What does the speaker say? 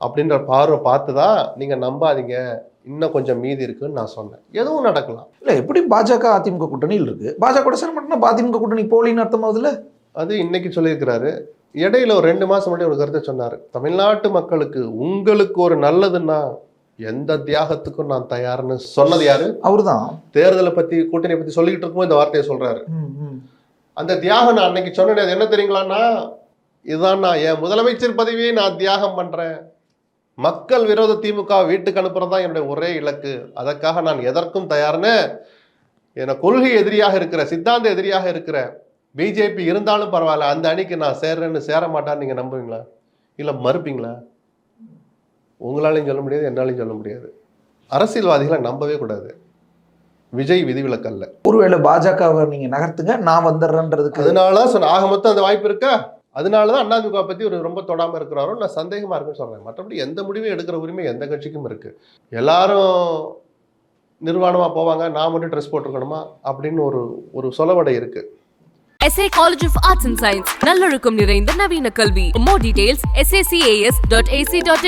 அப்படின்ற பார்வை பார்த்து தான் நீங்கள் நம்பாதீங்க, இன்னும் கொஞ்சம் மீதி இருக்குன்னு நான் சொன்னேன். எதுவும் நடக்கலாம். இல்லை, எப்படி பாஜக அதிமுக கூட்டணியில் இருக்கு, பாஜக கூட சேர மாட்டேன்னா அதிமுக கூட்டணி போலின்னு அர்த்தமாகுதுல்ல? அது இன்னைக்கு சொல்லியிருக்கிறாரு. இடையில ஒரு 2 மாசம் முன்னாடி ஒரு கருத்தை சொன்னார். தமிழ்நாட்டு மக்களுக்கு உங்களுக்கு ஒரு நல்லதுன்னா எந்த தியாகத்துக்கும் நான் தயார்னு சொன்னது யாரு? அவர்தான். தேர்தலை பத்தி கூட்டணியை பத்தி சொல்லிக்கிட்டு இருக்கும்போது இந்த வார்த்தையை சொல்றாரு. அந்த தியாகம் நான் அன்னைக்கு சொன்னேன். அது என்ன தெரியுங்களான்னா, இதுதான் நான் என் முதலமைச்சர் பதவியை நான் தியாகம் பண்றேன், மக்கள் விரோத திமுக வீட்டுக்கு அனுப்புறதுதான் என்னுடைய ஒரே இலக்கு, அதற்காக நான் எதற்கும் தயார்னு என கொள்கை எதிரியாக இருக்கிற, சித்தாந்த எதிரியாக இருக்கிற பிஜேபி இருந்தாலும் பரவாயில்ல, அந்த அணிக்கு நான் சேர்றேன்னு சேர மாட்டான்னு நீங்க நம்புவீங்களா? இல்ல மறுப்பீங்களா? உங்களாலையும் சொல்ல முடியாது, என்னாலையும் சொல்ல முடியாது. அரசியல்வாதிகளை நம்பவே கூடாது. விஜய் விதிவிலக்கு அல்ல. ஒருவேளை பாஜகவை நீங்க நகர்த்துங்க, நான் வந்துடுறேன்றதுக்கு அதனால சொன்ன ஆக மொத்தம் அந்த வாய்ப்பு இருக்கா? அதனாலதான் அதிமுக பத்தி ஒரு ரொம்ப தொடாம இருக்கிறாரோ நான் சந்தேகமா இருக்குன்னு சொல்றேன். மற்றபடி எந்த முடிவும் எடுக்கிற உரிமை எந்த கட்சிக்கும் இருக்கு. எல்லாரும் நிர்வாணமா போவாங்க, நான் மட்டும் ட்ரெஸ் போட்டிருக்கணுமா அப்படின்னு ஒரு சொலவடை இருக்கு. SA College of Arts and Science நல்லொழுக்கம் நிறைந்த நவீன கல்வி. More details sacas.ac.in